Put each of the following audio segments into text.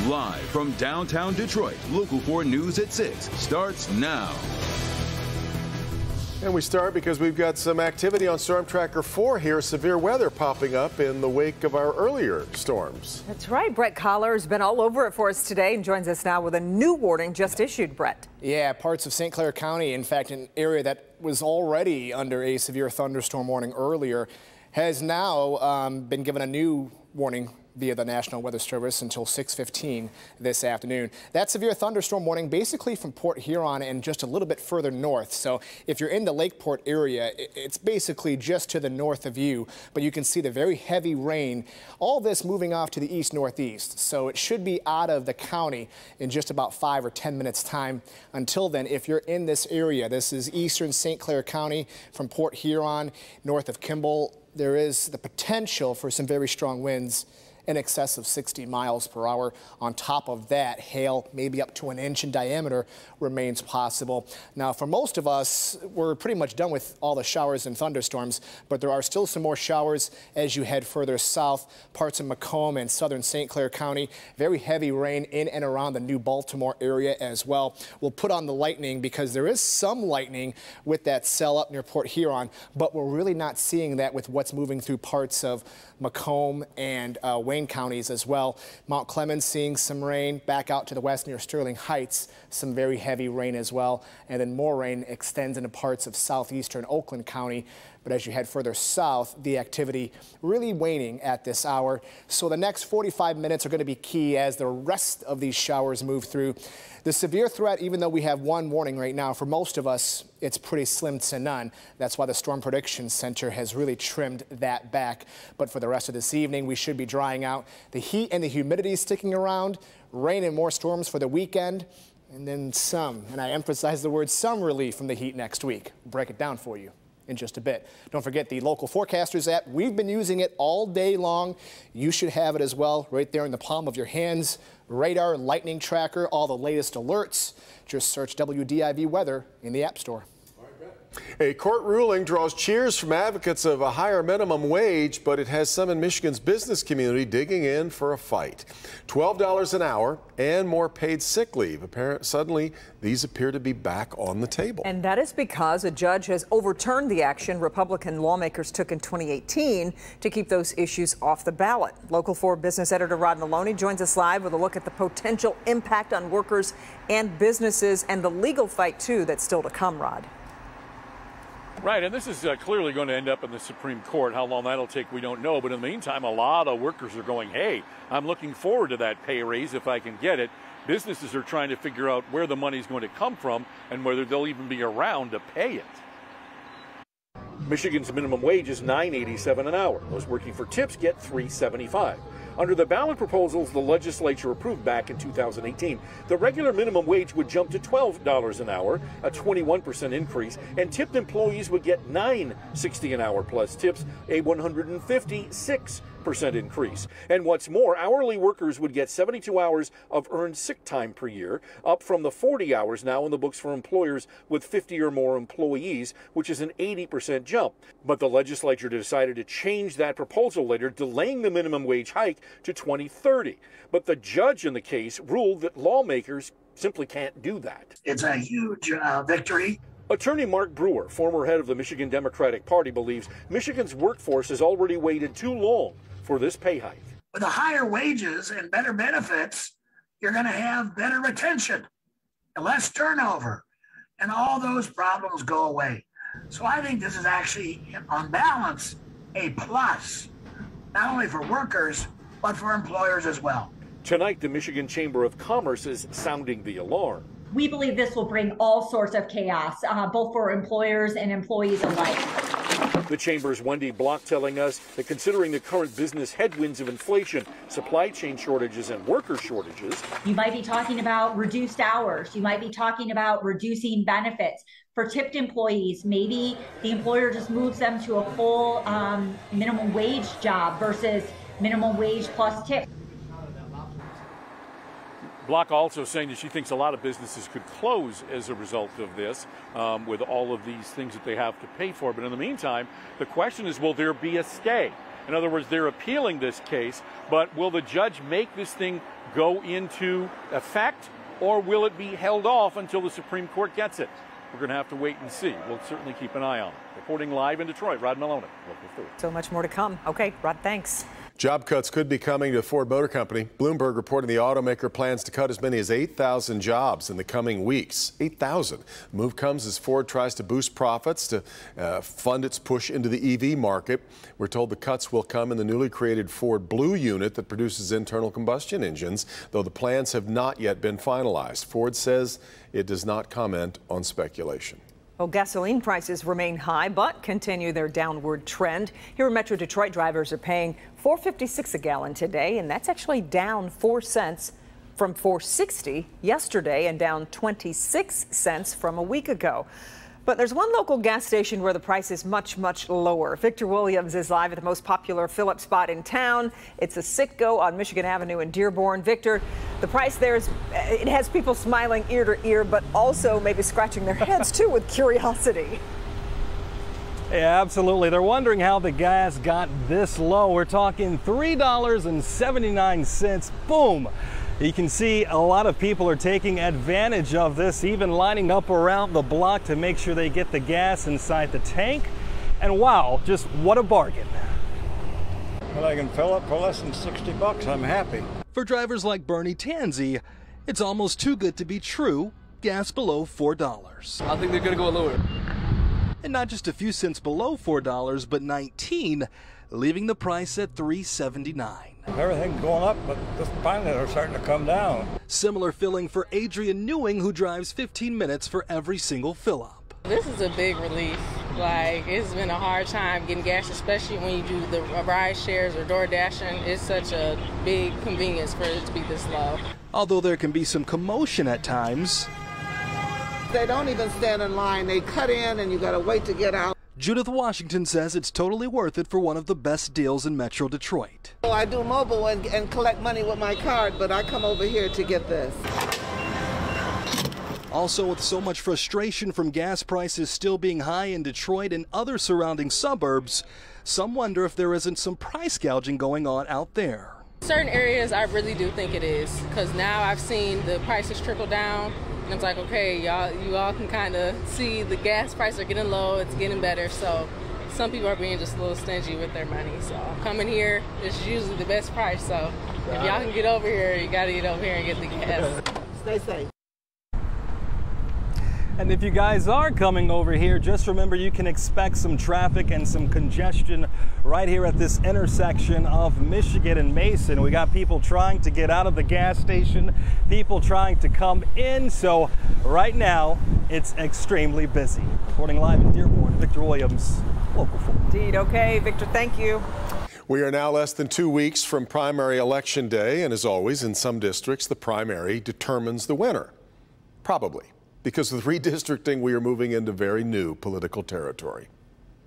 Live from downtown Detroit, Local 4 News at 6 starts now. And we start because we've got some activity on Storm Tracker 4 here. Severe weather popping up in the wake of our earlier storms. That's right. Brett Collar has been all over it for us today and joins us now with a new warning just issued, Brett. Yeah, parts of St. Clair County, in fact, an area that was already under a severe thunderstorm warning earlier, has now been given a new warning via the National Weather Service until 6:15 this afternoon. That severe thunderstorm warning basically from Port Huron and just a little bit further north. So if you're in the Lakeport area, it's basically just to the north of you, but you can see the very heavy rain, all this moving off to the east-northeast. So it should be out of the county in just about 5 or 10 minutes time. Until then, if you're in this area, this is eastern St. Clair County from Port Huron, north of Kimball, there is the potential for some very strong winds in excess of 60 miles per hour. On top of that, hail, maybe up to an inch in diameter, remains possible. Now, for most of us, we're pretty much done with all the showers and thunderstorms, but there are still some more showers as you head further south, parts of Macomb and southern St. Clair County. Very heavy rain in and around the New Baltimore area as well. We'll put on the lightning because there is some lightning with that cell up near Port Huron, but we're really not seeing that with what's moving through parts of Macomb and Wayne counties as well. Mount Clemens seeing some rain back out to the west near Sterling Heights, some very heavy rain as well, and then more rain extends into parts of southeastern Oakland County. But as you head further south, the activity really waning at this hour. So the next 45 minutes are going to be key as the rest of these showers move through. The severe threat, even though we have one warning right now, for most of us, it's pretty slim to none. That's why the Storm Prediction Center has really trimmed that back. But for the rest of this evening, we should be drying out. The heat and the humidity sticking around, rain and more storms for the weekend, and then some, and I emphasize the word some, relief from the heat next week. We'll break it down for you in just a bit. Don't forget the Local Forecasters app. We've been using it all day long. You should have it as well, right there in the palm of your hands. Radar, lightning tracker, all the latest alerts. Just search WDIV weather in the App Store. A court ruling draws cheers from advocates of a higher minimum wage, but it has some in Michigan's business community digging in for a fight. $12 an hour and more paid sick leave. Suddenly, these appear to be back on the table. And that is because a judge has overturned the action Republican lawmakers took in 2018 to keep those issues off the ballot. Local 4 business editor Rod Maloney joins us live with a look at the potential impact on workers and businesses and the legal fight, too, that's still to come, Rod. Right, and this is clearly going to end up in the Supreme Court. How long that'll take, we don't know. But in the meantime, a lot of workers are going, hey, I'm looking forward to that pay raise if I can get it. Businesses are trying to figure out where the money's going to come from and whether they'll even be around to pay it. Michigan's minimum wage is $9.87 an hour. Those working for tips get $3.75. Under the ballot proposals the legislature approved back in 2018, the regular minimum wage would jump to $12 an hour, a 21% increase, and tipped employees would get $9.60 an hour plus tips, a 156% increase. And what's more, hourly workers would get 72 hours of earned sick time per year, up from the 40 hours now in the books for employers with 50 or more employees, which is an 80% jump. But the legislature decided to change that proposal later, delaying the minimum wage hike to 2030. But the judge in the case ruled that lawmakers simply can't do that. It's a huge victory. Attorney Mark Brewer, former head of the Michigan Democratic Party, believes Michigan's workforce has already waited too long for this pay hike. With the higher wages and better benefits, you're going to have better retention, less turnover, and all those problems go away. So I think this is actually, on balance, a plus, not only for workers, but for employers as well. Tonight, the Michigan Chamber of Commerce is sounding the alarm. We believe this will bring all sorts of chaos, both for employers and employees alike. The Chamber's Wendy Block telling us that considering the current business headwinds of inflation, supply chain shortages, and worker shortages, you might be talking about reduced hours. You might be talking about reducing benefits. For tipped employees, maybe the employer just moves them to a full minimum wage job versus minimum wage plus tip. Block also saying that she thinks a lot of businesses could close as a result of this, with all of these things that they have to pay for. But in the meantime, the question is, will there be a stay? In other words, they're appealing this case, but will the judge make this thing go into effect, or will it be held off until the Supreme Court gets it? We're going to have to wait and see. We'll certainly keep an eye on it. Reporting live in Detroit, Rod Maloney, Local 3. So much more to come. Okay, Rod, thanks. Job cuts could be coming to Ford Motor Company. Bloomberg reporting the automaker plans to cut as many as 8,000 jobs in the coming weeks. 8,000. The move comes as Ford tries to boost profits to fund its push into the EV market. We're told the cuts will come in the newly created Ford Blue unit that produces internal combustion engines, though the plans have not yet been finalized. Ford says it does not comment on speculation. Well, gasoline prices remain high, but continue their downward trend. Here in Metro Detroit, drivers are paying $4.56 a gallon today, and that's actually down 4 cents from $4.60 yesterday and down 26 cents from a week ago. But there's one local gas station where the price is much, much lower. Victor Williams is live at the most popular fill-up spot in town. It's a Citgo on Michigan Avenue in Dearborn. Victor, the price there it has people smiling ear to ear, but also maybe scratching their heads too with curiosity. Yeah, absolutely. They're wondering how the gas got this low. We're talking $3.79. Boom. You can see a lot of people are taking advantage of this, even lining up around the block to make sure they get the gas inside the tank. And wow, just what a bargain. Well, I can fill up for less than 60 bucks. I'm happy. For drivers like Bernie Tanzi, it's almost too good to be true. Gas below $4. I think they're going to go lower. And not just a few cents below $4, but 19, leaving the price at $3.79. Everything's going up, but just finally they're starting to come down. Similar filling for Adrian Newing, who drives 15 minutes for every single fill-up. This is a big relief. Like, it's been a hard time getting gas, especially when you do the ride shares or door dashing. It's such a big convenience for it to be this low. Although there can be some commotion at times. They don't even stand in line. They cut in and you got to wait to get out. Judith Washington says it's totally worth it for one of the best deals in Metro Detroit. Well, I do mobile and collect money with my card, but I come over here to get this. Also, with so much frustration from gas prices still being high in Detroit and other surrounding suburbs, some wonder if there isn't some price gouging going on out there. Certain areas I really do think it is, because now I've seen the prices trickle down. And it's like, okay, you all can kind of see the gas prices are getting low, it's getting better. So some people are being just a little stingy with their money. So coming here is usually the best price. So if y'all can get over here, you got to get over here and get the gas. Stay safe. And if you guys are coming over here, just remember you can expect some traffic and some congestion right here at this intersection of Michigan and Mason. We got people trying to get out of the gas station, people trying to come in. So right now, it's extremely busy. Reporting live in Dearborn, Victor Williams, Local 4. Indeed. Okay, Victor, thank you. We are now less than 2 weeks from primary election day, and as always, in some districts, the primary determines the winner. Probably. Because with redistricting, we are moving into very new political territory.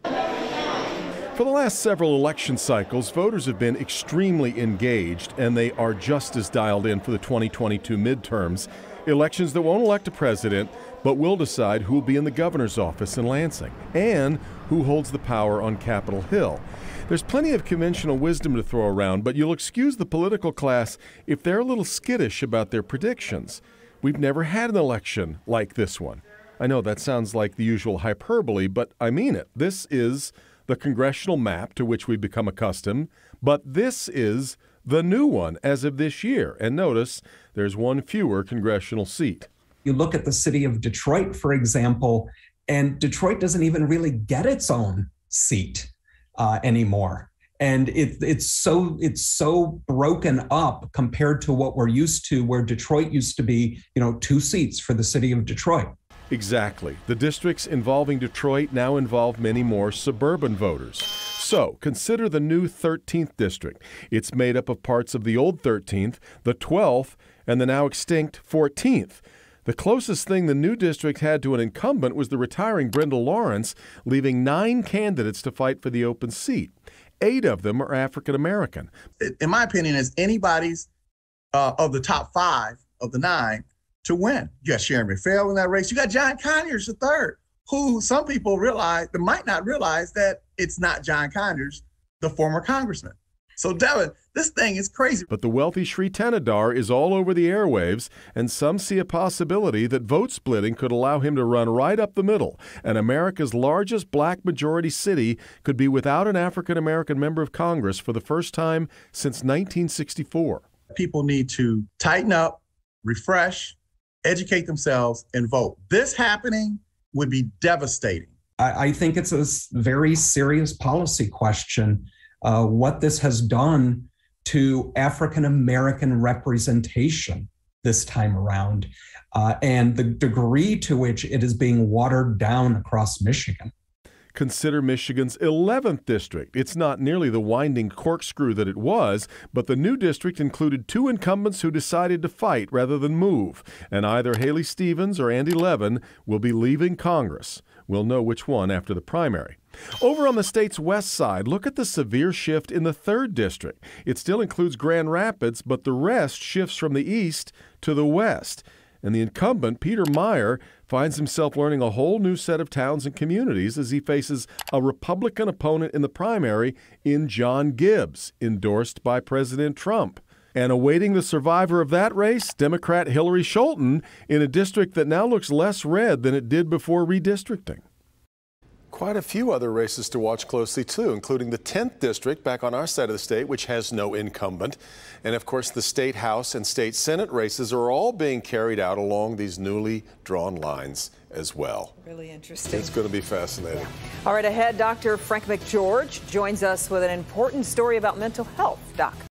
For the last several election cycles, voters have been extremely engaged, and they are just as dialed in for the 2022 midterms, elections that won't elect a president, but will decide who will be in the governor's office in Lansing, and who holds the power on Capitol Hill. There's plenty of conventional wisdom to throw around, but you'll excuse the political class if they're a little skittish about their predictions. We've never had an election like this one. I know that sounds like the usual hyperbole, but I mean it. This is the congressional map to which we've become accustomed, but this is the new one as of this year. And notice there's one fewer congressional seat. You look at the city of Detroit, for example, and Detroit doesn't even really get its own seat anymore. And it's so broken up compared to what we're used to, where Detroit used to be, 2 seats for the city of Detroit. Exactly. The districts involving Detroit now involve many more suburban voters. So consider the new 13th district. It's made up of parts of the old 13th, the 12th, and the now extinct 14th. The closest thing the new district had to an incumbent was the retiring Brenda Lawrence, leaving 9 candidates to fight for the open seat. 8 of them are African American. In my opinion, it's anybody's of the top 5 of the 9 to win. You got Sharon McPhail in that race. You got John Conyers the third, who some people might not realize that it's not John Conyers the former congressman. So, Devin, this thing is crazy. But the wealthy Sri Tenadar is all over the airwaves, and some see a possibility that vote splitting could allow him to run right up the middle, and America's largest black majority city could be without an African-American member of Congress for the first time since 1964. People need to tighten up, refresh, educate themselves, and vote. This happening would be devastating. I think it's a very serious policy question. What this has done to African-American representation this time around, and the degree to which it is being watered down across Michigan. Consider Michigan's 11th district. It's not nearly the winding corkscrew that it was, but the new district included two incumbents who decided to fight rather than move, and either Haley Stevens or Andy Levin will be leaving Congress. We'll know which one after the primary. Over on the state's west side, look at the severe shift in the 3rd district. It still includes Grand Rapids, but the rest shifts from the east to the west. And the incumbent, Peter Meyer, finds himself learning a whole new set of towns and communities as he faces a Republican opponent in the primary in John Gibbs, endorsed by President Trump. And awaiting the survivor of that race, Democrat Hillary Scholten, in a district that now looks less red than it did before redistricting. Quite a few other races to watch closely, too, including the 10th district back on our side of the state, which has no incumbent. And, of course, the state House and state Senate races are all being carried out along these newly drawn lines as well. Really interesting. It's going to be fascinating. All right, ahead, Dr. Frank McGeorge joins us with an important story about mental health. Doc.